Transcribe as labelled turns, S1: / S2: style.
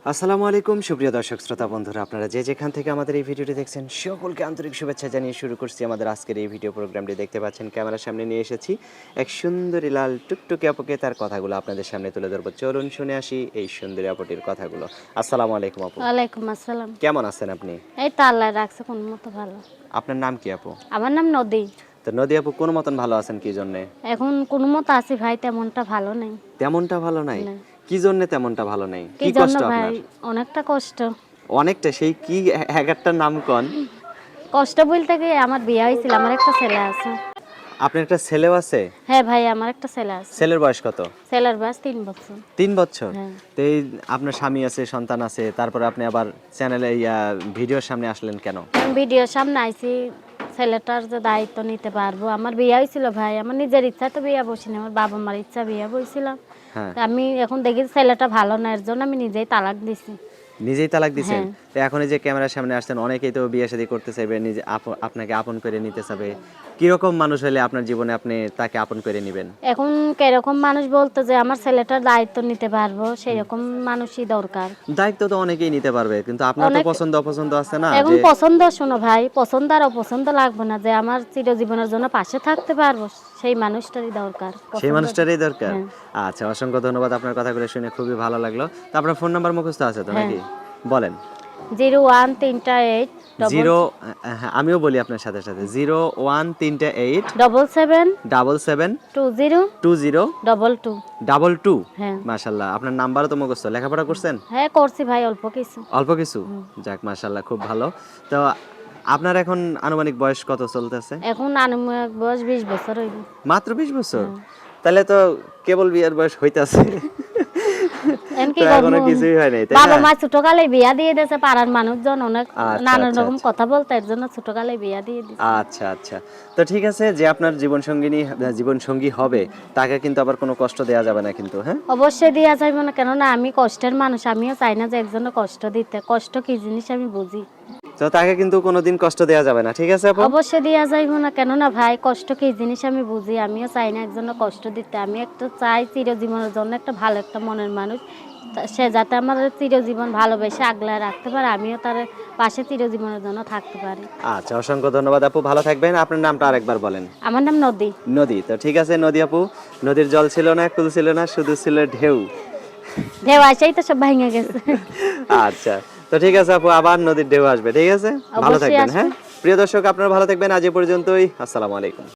S1: আসসালামু আলাইকুম সুপ্রিয় দর্শক শ্রোতা বন্ধুরা, আপনারা যে যেখান থেকে আমাদের এই ভিডিওটি দেখছেন সকলকে আন্তরিক শুভেচ্ছা জানিয়ে শুরু করছি আমাদের আজকের এই ভিডিও প্রোগ্রামটি। দেখতে পাচ্ছেন ক্যামেরার সামনে নিয়ে এসেছি এক সুন্দরী লাল টুকটুকে আপুকে, তার কথাগুলো আপনাদের সামনে তুলে ধরবো। চলুন শুনে আসি এই সুন্দরী আপুটির কথাগুলো। আসসালামু আলাইকুম আপু।
S2: ওয়ালাইকুম আসসালাম।
S1: কেমন আছেন আপনি?
S2: এই তো আল্লাহ রাখছে কোন মতো ভালো।
S1: আপনার নাম কি আপু?
S2: আমার নাম নদী।
S1: তো নদী আপু, কোন মতন ভালো আছেন কি জন্যে?
S2: এখন কোন মতো আছি ভাই, তেমনটা ভালো নেই।
S1: তেমনটা ভালো নাই?
S2: না।
S1: কি জন্যে তেমনটা ভালো নেই?
S2: কি
S1: কি
S2: জন্য
S1: কষ্ট
S2: ভাই?
S1: আপনার?
S2: অনেকটা কষ্ট।
S1: অনেকটা, সেই কি এক একটা নাম কন।
S2: কষ্ট বলতে কি, আমার বিয়ে হয়েছিল, আমার একটা ছেলে আছে।
S1: আপনার একটা ছেলেও আছে?
S2: হ্যাঁ ভাই, আমার একটা ছেলে আছে।
S1: ছেলের বয়স কত?
S2: ছেলের বয়স 3 বছর।
S1: 3 বছর?
S2: হ্যাঁ।
S1: তো এই আপনার স্বামী আছে, সন্তান আছে, তারপরে আপনি আবার চ্যানেলে ভিডিওর সামনে আসলেন কেন?
S2: আমি ভিডিওর সামনে আইছি, ছেলেটার যে দায়িত্ব নিতে পারবো। আমার বিয়ে হয়েছিল ভাই, আমার নিজের ইচ্ছা তো বিয়ে বসিনি, আমার বাবা মার ইচ্ছা বিয়ে বসছিলাম।
S1: হ্যাঁ।
S2: আমি এখন দেখি ছেলেটা ভালো না, এর জন্য আমি নিজেই তালাক দিছি।
S1: নিজেই তালাক দিছেন?
S2: হ্যাঁ।
S1: তো এখন এই যে ক্যামেরার সামনে আসছেন, অনেকেই তো বিয়ে শাদী করতে চাইবে, নিজে আপনাকে আপন করে নিতে চাবে। কিরকম মানুষ হলে আপনার জীবনে আপনি তাকে আপন করে নেবেন?
S2: এখন কিরকম মানুষ বলতে, যে আমার ছেলেটার দায়িত্ব নিতে পারবো সেই রকম মানুষই দরকার।
S1: দায়িত্ব তো অনেকেই নিতে পারবে, কিন্তু আপনার তো
S2: অনেক
S1: পছন্দ অপছন্দ আছে না,
S2: এখন
S1: যে
S2: পছন্দ, শোনো ভাই, পছন্দ আর অপছন্দ লাগবে না, যে আমার চিরজীবনের জন্য পাশে থাকতে পারবো সেই মানুষটারই দরকার।
S1: সেই
S2: পছন্দ।
S1: মানুষটারই দরকার।
S2: হ্যাঁ।
S1: আচ্ছা, অসংখ্য ধন্যবাদ, আপনার কথাগুলো শুনে খুবই ভালো লাগলো। তো আপনার ফোন নাম্বার মুখস্থ আছে তো
S2: হ্যাঁ।
S1: নাকি? বলেন।
S2: 01388
S1: জিরো, হ্যাঁ আমিও বলি আপনার সাথে সাথে, 0138
S2: 77
S1: 77
S2: 20
S1: 20
S2: 22।
S1: 22।
S2: হ্যাঁ।
S1: মাশাল্লাহ, আপনার নাম্বারও তো মুখস্থ। লেখাপড়া করছেন?
S2: হ্যাঁ করছি ভাই, অল্প কিছু।
S1: অল্প কিছু? যাক মাশাল্লাহ, খুব ভালো। তো আপনার এখন আনুমানিক বয়স কত চলতেছে?
S2: এখন আনুমানিক বয়স 20 বছর হইব।
S1: মাত্র 20 বছর? তাহলে তো কেবল বিয়ের বয়স হইতাছে।
S2: এখন
S1: তো
S2: কি
S1: এখনো
S2: করবো?
S1: কিছুই হয় নাই, তাই
S2: বাবা
S1: না?
S2: মা ছোটকালে বিয়া দিয়ে দিয়েছে, পাড়ার মানুষজন অনেক
S1: আচ্ছা,
S2: নানান
S1: আচ্ছা,
S2: রকম
S1: আচ্ছা।
S2: কথা বলতে, এর জন্য ছোটকালে বিয়া দিয়ে দিছে।
S1: আচ্ছা, আচ্ছা। তো ঠিক আছে, যে আপনার জীবন সঙ্গী হবে, তাকে কিন্তু আবার কোনো কষ্ট দেয়া যাবে না কিন্তু, হ্যাঁ?
S2: অবশ্যই দিয়া যাইব না, কেননা আমি কষ্টের মানুষ, আমিও চাই না যে একজনের কষ্ট দিতে। কষ্ট কি জিনিস আমি বুঝি।
S1: তো তাকে কিন্তু কোনোদিন কষ্ট দেয়া যাবে না, ঠিক আছে আপু?
S2: অবশ্যই দিয়া যাইব না, কেননা ভাই কষ্ট কি জিনিস আমি বুঝি। আমিও চাই না একজনের কষ্ট দিতে। আমি একটা চাই চিরজীবনের জন্য একটা ভালো একটা মনের মানুষ, সে যাতে আমার চিরজীবন ভালোবেসে আগলায় রাখতে পারে, আমিও তার পাশে চিরজীবনের জন্য থাকতে পারি।
S1: আচ্ছা, অসংখ্য ধন্যবাদ আপু, ভালো থাকবেন। আপনার নামটা আরেকবার বলেন।
S2: আমার নাম নদী।
S1: নদী। তো ঠিক আছে নদী আপু, নদীর জল ছিল না, কুল ছিল না, শুধু ছিল ঢেউ।
S2: ঢেউ আসাই তো সব ভেঙে গেছে।
S1: আচ্ছা, তো ঠিক আছে আপু, আবার নদীর ঢেউ আসবে, ঠিক আছে? ভালো
S2: অবশ্যই
S1: থাকবেন,
S2: আসবে।
S1: হ্যাঁ? প্রিয় দর্শক, আপনারা ভালো থাকবেন। আজ এ পর্যন্তই। আসসালামু আলাইকুম।